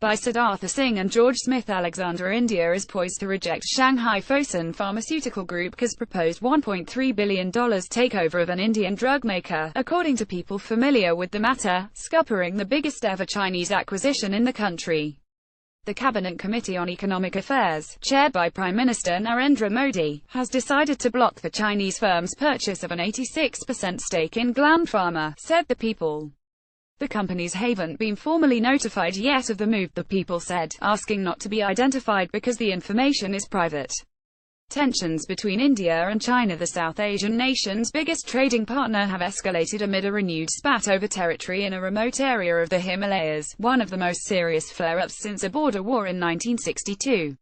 by Siddhartha Singh and George Smith Alexander. India is poised to reject Shanghai Fosun Pharmaceutical Group's proposed $1.3 billion takeover of an Indian drug maker, according to people familiar with the matter, scuppering the biggest ever Chinese acquisition in the country. The Cabinet Committee on Economic Affairs, chaired by Prime Minister Narendra Modi, has decided to block the Chinese firm's purchase of an 86% stake in Gland Pharma, said the People. The companies haven't been formally notified yet of the move, the People said, asking not to be identified because the information is private. Tensions between India and China, the South Asian nation's biggest trading partner, have escalated amid a renewed spat over territory in a remote area of the Himalayas, one of the most serious flare-ups since a border war in 1962.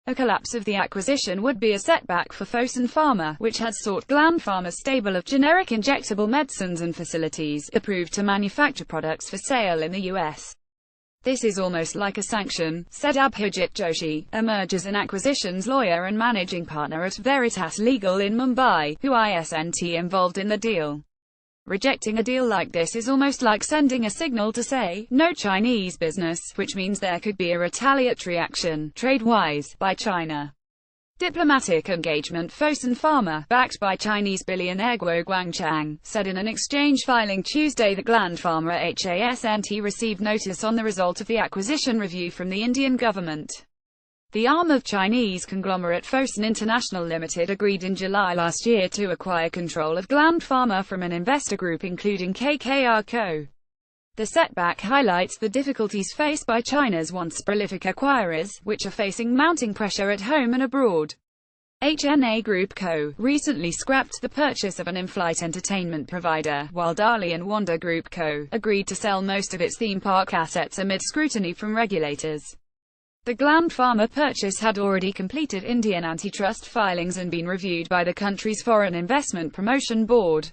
A collapse of the acquisition would be a setback for Fosun Pharma, which had sought Gland Pharma's stable of generic injectable medicines and facilities, approved to manufacture products for sale in the U.S. This is almost like a sanction, said Abhijit Joshi, a mergers and acquisitions lawyer and managing partner at Veritas Legal in Mumbai, who isn't involved in the deal. Rejecting a deal like this is almost like sending a signal to say, no Chinese business, which means there could be a retaliatory action, trade-wise, by China. Diplomatic engagement. Fosun Pharma, backed by Chinese billionaire Guo Guangchang, said in an exchange filing Tuesday that Gland Pharma hasn't received notice on the result of the acquisition review from the Indian government. The arm of Chinese conglomerate Fosun International Limited agreed in July last year to acquire control of Gland Pharma from an investor group including KKR Co. The setback highlights the difficulties faced by China's once prolific acquirers, which are facing mounting pressure at home and abroad. HNA Group Co. recently scrapped the purchase of an in-flight entertainment provider, while Dali and Wanda Group Co. agreed to sell most of its theme park assets amid scrutiny from regulators. The Gland Pharma purchase had already completed Indian antitrust filings and been reviewed by the country's Foreign Investment Promotion Board.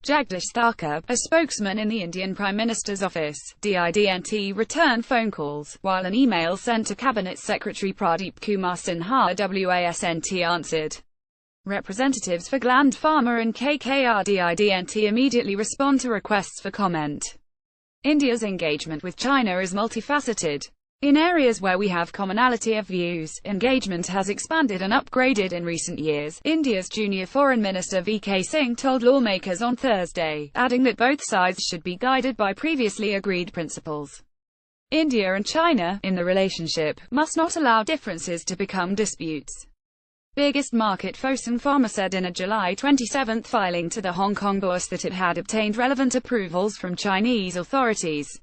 Jagdish Thakur, a spokesman in the Indian Prime Minister's office, didn't return phone calls, while an email sent to Cabinet Secretary Pradeep Kumar Sinha wasn't answered. Representatives for Gland Pharma and KKR didn't immediately respond to requests for comment. India's engagement with China is multifaceted. In areas where we have commonality of views, engagement has expanded and upgraded in recent years, India's junior Foreign Minister VK Singh told lawmakers on Thursday, adding that both sides should be guided by previously agreed principles. India and China, in the relationship, must not allow differences to become disputes. Biggest market. Fosun Pharma said in a July 27 filing to the Hong Kong bourse that it had obtained relevant approvals from Chinese authorities.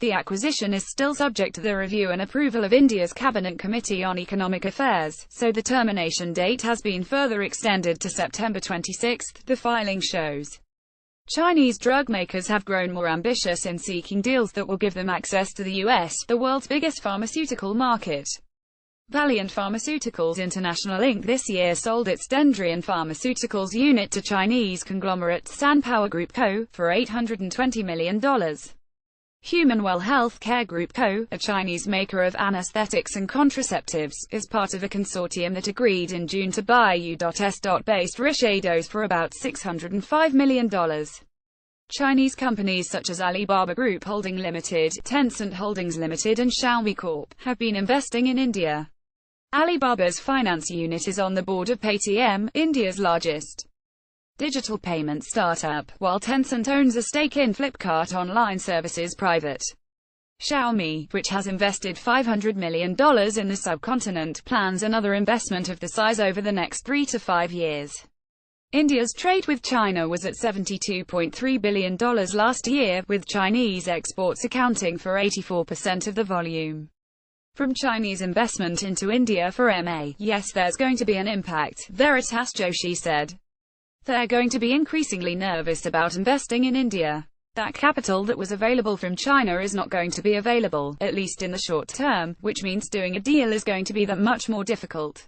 The acquisition is still subject to the review and approval of India's Cabinet Committee on Economic Affairs, so the termination date has been further extended to September 26, the filing shows. Chinese drug makers have grown more ambitious in seeking deals that will give them access to the U.S., the world's biggest pharmaceutical market. Valiant Pharmaceuticals International Inc. this year sold its Dendrian Pharmaceuticals unit to Chinese conglomerate Sanpower Group Co. for $820 million. Humanwell Healthcare Group Co., a Chinese maker of anesthetics and contraceptives, is part of a consortium that agreed in June to buy U.S.-based Rishados for about $605 million. Chinese companies such as Alibaba Group Holding Limited, Tencent Holdings Limited and Xiaomi Corp. have been investing in India. Alibaba's finance unit is on the board of Paytm, India's largest digital payment startup, while Tencent owns a stake in Flipkart online services private. Xiaomi, which has invested $500 million in the subcontinent, plans another investment of the size over the next 3 to 5 years. India's trade with China was at $72.3 billion last year, with Chinese exports accounting for 84% of the volume. From Chinese investment into India for MA, yes, there's going to be an impact, Veritas Joshi said. They're going to be increasingly nervous about investing in India. That capital that was available from China is not going to be available, at least in the short term, which means doing a deal is going to be that much more difficult.